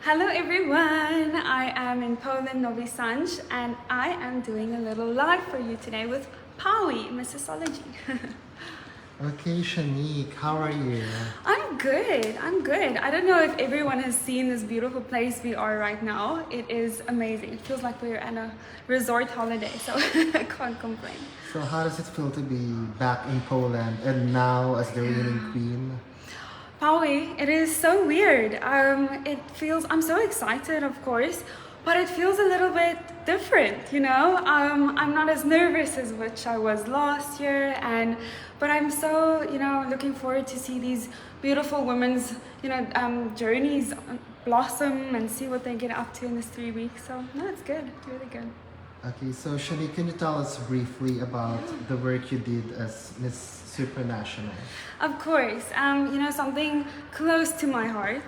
Hello everyone, I am in Poland, Novi Sad, and I am doing a little live for you today with Paui, Miss Astrology. Okay, Chanique, how are you? I'm good. I don't know if everyone has seen this beautiful place we are right now. It is amazing. It feels like we're at a resort holiday, so I can't complain. So how does it feel to be back in Poland and now as the reigning queen? Paui, it is so weird. I'm so excited, of course, but it feels a little bit different, you know? I'm not as nervous as which I was last year, but I'm so, looking forward to see these beautiful women's, journeys blossom and see what they get up to in this 3 weeks. So, no, it's good, really good. Okay, so Chanique, can you tell us briefly about the work you did as Miss Supranational? Of course, something close to my heart.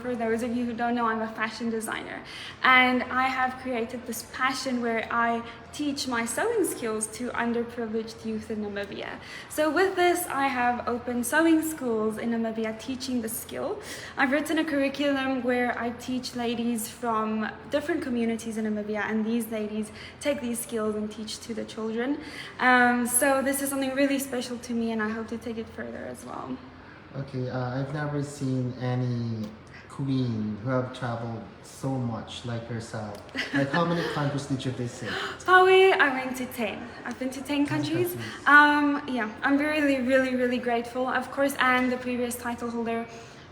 For those of you who don't know, I'm a fashion designer, and I have created this passion where I teach my sewing skills to underprivileged youth in Namibia. So with this, I have opened sewing schools in Namibia teaching the skill. I've written a curriculum where I teach ladies from different communities in Namibia, and these ladies take these skills and teach to the children. So this is something really special to me, and I hope to take it further as well. Okay, I've never seen any queen who have traveled so much like yourself. Like, how many countries did you visit? Paui, I went to 10. I've been to 10 countries. Yeah, I'm really grateful. Of course, I'm the previous title holder.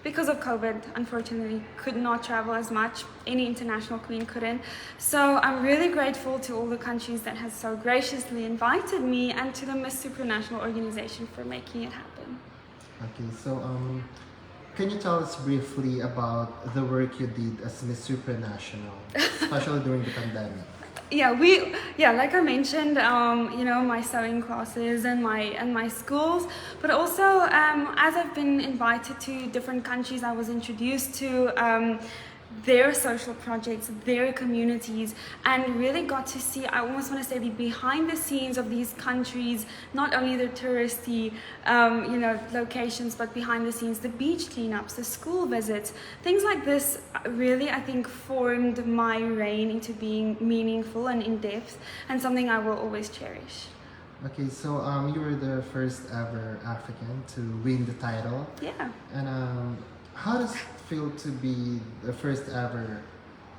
Because of COVID, unfortunately, could not travel as much. Any international queen couldn't. So I'm really grateful to all the countries that has so graciously invited me, and to the Miss Supranational organization for making it happen. Okay, so can you tell us briefly about the work you did as Miss Supranational, especially during the pandemic? Like I mentioned, my sewing classes and my schools, but also as I've been invited to different countries, I was introduced to their social projects, their communities, and really got to see, I almost want to say, the behind the scenes of these countries, not only the touristy, locations, but behind the scenes, the beach cleanups, the school visits, things like this really, I think, formed my reign into being meaningful and in-depth, and something I will always cherish. Okay, so you were the first ever African to win the title. Yeah. And how does it feel to be the first ever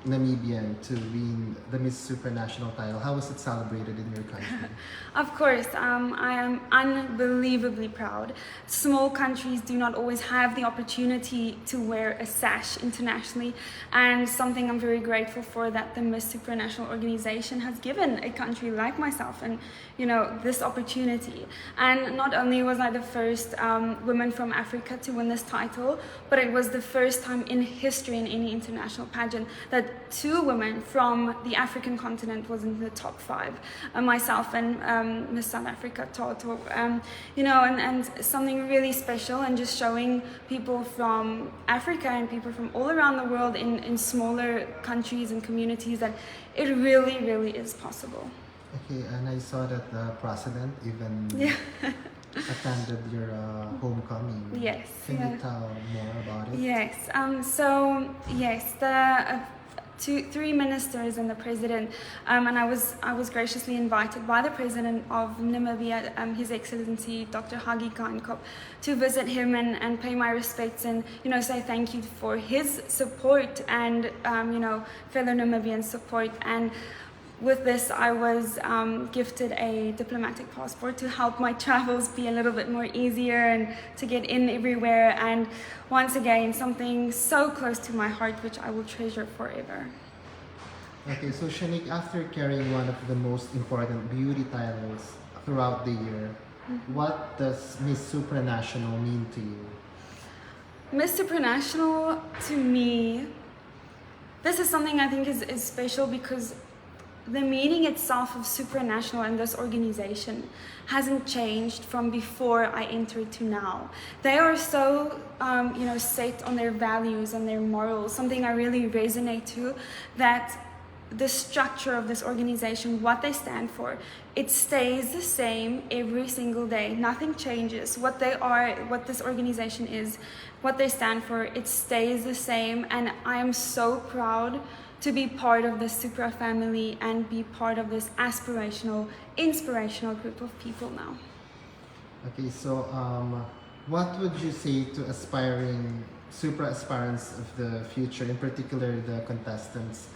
Namibian to win the Miss Supranational title? How was it celebrated in your country? Of course, I am unbelievably proud. Small countries do not always have the opportunity to wear a sash internationally, and something I'm very grateful for, that the Miss Supranational organization has given a country like myself and this opportunity. And not only was I the first woman from Africa to win this title, but it was the first time in history in any international pageant that 2 women from the African continent was in the top 5, myself and Miss South Africa, Toto, and something really special, and just showing people from Africa and people from all around the world in smaller countries and communities that it really is possible. Okay, and I saw that the president even attended your homecoming. Yes. Can you tell more about it? Yes. The 3 ministers and the president, and I was graciously invited by the president of Namibia, His Excellency Dr. Hagi Geingob, to visit him and pay my respects and say thank you for his support and fellow Namibian support. And with this, I was gifted a diplomatic passport to help my travels be a little bit more easier and to get in everywhere. And once again, something so close to my heart, which I will treasure forever. Okay, so Chanique, after carrying one of the most important beauty titles throughout the year, what does Miss Supranational mean to you? Miss Supranational, to me, this is something I think is special, because the meaning itself of supranational and this organization hasn't changed from before I entered to now. They are so, set on their values and their morals, something I really resonate to, that the structure of this organization, what they stand for, it stays the same every single day. Nothing changes. What they are, what this organization is, what they stand for, it stays the same. And I am so proud to be part of the Supra family and be part of this aspirational, inspirational group of people now. Okay, so what would you say to aspiring Supra aspirants of the future, in particular the contestants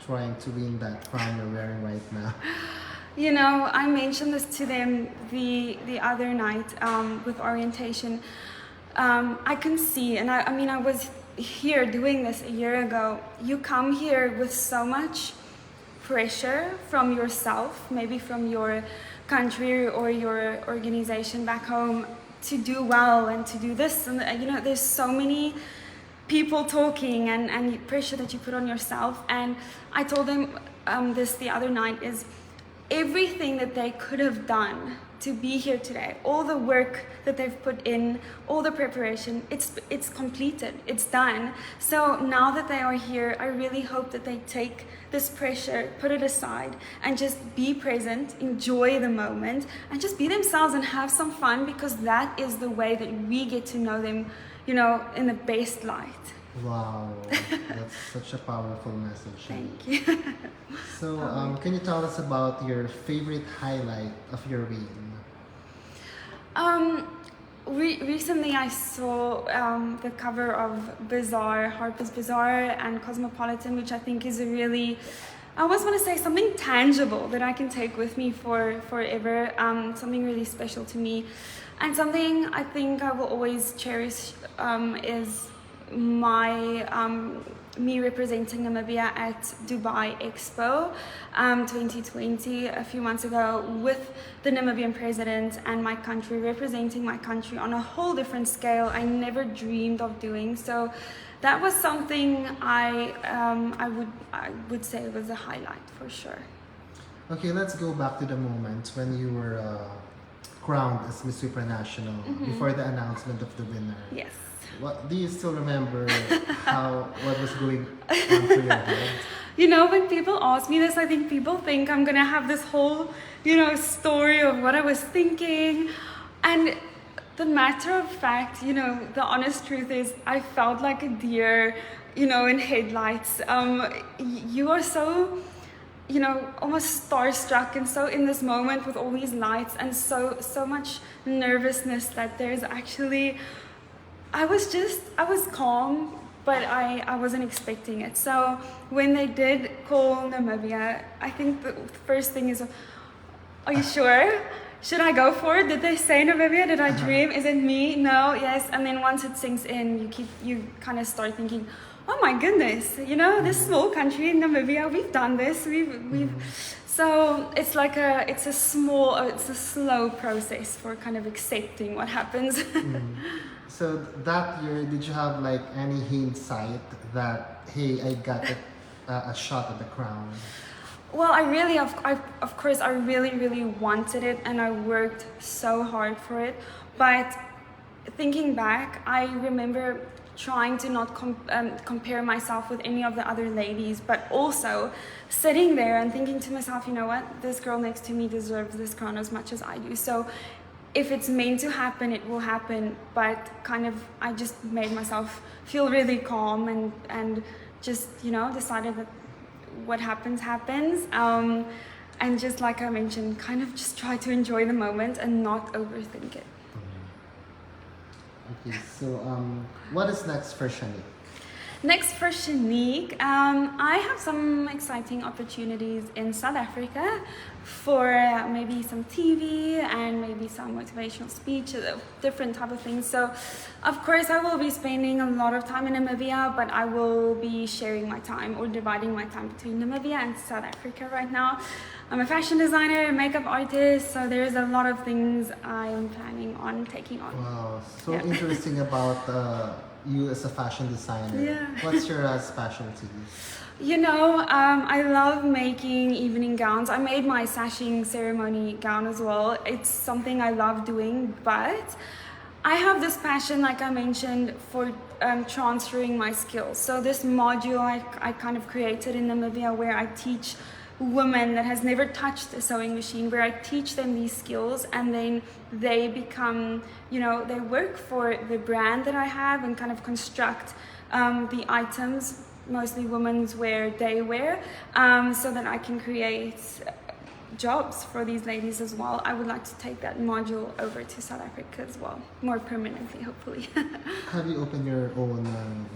trying to win that crown you're wearing right now? You know, I mentioned this to them the other night with orientation. I can see, and I mean, I was here doing this a year ago. You come here with so much pressure from yourself, maybe from your country or your organization back home, to do well and to do this. And you know, there's so many people talking and pressure that you put on yourself. And I told them this the other night is everything that they could have done to be here today, all the work that they've put in, all the preparation, it's completed, it's done. So now that they are here, I really hope that they take this pressure, put it aside, and just be present, enjoy the moment, and just be themselves and have some fun, because that is the way that we get to know them, you know, in the best light. Wow, that's such a powerful message. Thank you. So, can you tell us about your favorite highlight of your win? Recently I saw the cover of Bazaar, Harper's Bazaar and Cosmopolitan, which I think is a really, I always want to say something tangible that I can take with me for forever, something really special to me. And something I think I will always cherish is my me representing Namibia at Dubai Expo 2020 a few months ago with the Namibian president and my country, representing my country on a whole different scale I never dreamed of doing. So that was something I would say was a highlight for sure. Okay, let's go back to the moment when you were crowned as Miss Supranational before the announcement of the winner. Yes. What do you still remember? What was going on through your head? You know, when people ask me this, I think people think I'm gonna have this whole, you know, story of what I was thinking. And the matter of fact, you know, the honest truth is I felt like a deer, you know, in headlights. You are so, you know, almost starstruck and so in this moment with all these lights and so much nervousness that there's actually, I was calm, but I wasn't expecting it. So when they did call Namibia, I think the first thing is, are you sure? Should I go for it? Did they say Namibia? Did I dream? Is it me? No, yes. And then once it sinks in, you kind of start thinking, oh my goodness, you know, this small country in Namibia, we've done this. So it's like it's a slow process for kind of accepting what happens. So that year, did you have like any hindsight that, hey, I got a shot at the crown? Well, of course, I really wanted it, and I worked so hard for it. But thinking back, I remember trying to not compare myself with any of the other ladies, but also sitting there and thinking to myself, you know what, this girl next to me deserves this crown as much as I do. So if it's meant to happen, it will happen. But kind of, I just made myself feel really calm and just, you know, decided that what happens, and just like I mentioned, kind of just try to enjoy the moment and not overthink it. Okay, so what is next for Chanique? Next for Chanique, I have some exciting opportunities in South Africa for maybe some TV and maybe some motivational speech, different type of things. So of course I will be spending a lot of time in Namibia, but I will be sharing my time or dividing my time between Namibia and South Africa right now. I'm a fashion designer, a makeup artist, so there's a lot of things I am planning on taking on. Wow, so interesting about you as a fashion designer. Yeah. What's your specialty? You know, I love making evening gowns. I made my sashing ceremony gown as well. It's something I love doing, but I have this passion, like I mentioned, for transferring my skills. So this module I kind of created in Namibia where I teach woman that has never touched a sewing machine, where I teach them these skills, and then they become, you know, they work for the brand that I have and kind of construct the items, mostly women's wear, day wear, so that I can create jobs for these ladies as well. I would like to take that module over to South Africa as well, more permanently, hopefully. Have you opened your own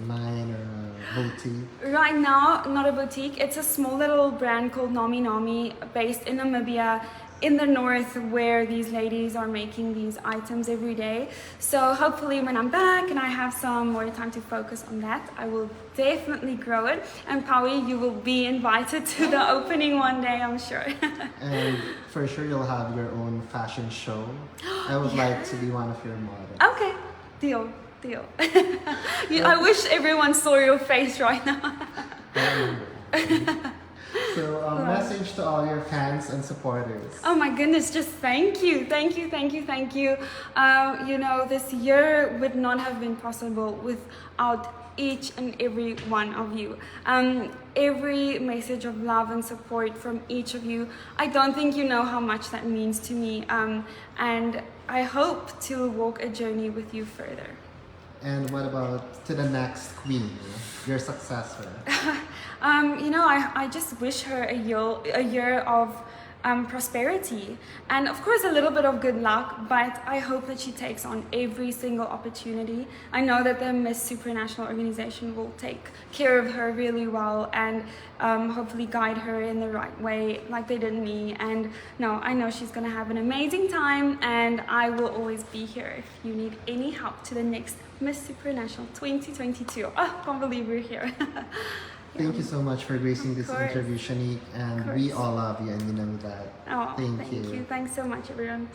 line or boutique? Right now, not a boutique. It's a small little brand called Nami, based in Namibia, in the north, where these ladies are making these items every day. So hopefully when I'm back and I have some more time to focus on that, I will definitely grow it. And Paui, you will be invited to the opening one day, I'm sure. And for sure you'll have your own fashion show. I would like to be one of your models. Okay, deal. I wish everyone saw your face right now. So, message to all your fans and supporters. Oh my goodness, just thank you. You know, this year would not have been possible without each and every one of you. Every message of love and support from each of you, I don't think you know how much that means to me. And I hope to walk a journey with you further. And what about to the next queen, your successor? You know, I just wish her a year of prosperity, and of course a little bit of good luck, but I hope that she takes on every single opportunity. I know that the Miss Supranational organization will take care of her really well, and hopefully guide her in the right way like they did me. And no, I know she's gonna have an amazing time, and I will always be here if you need any help to the next Miss Supranational 2022. Oh, can't believe we're here. Thank you so much for gracing this interview, Chanique, and we all love you, and you know that. Oh, thank you. Thanks so much, everyone.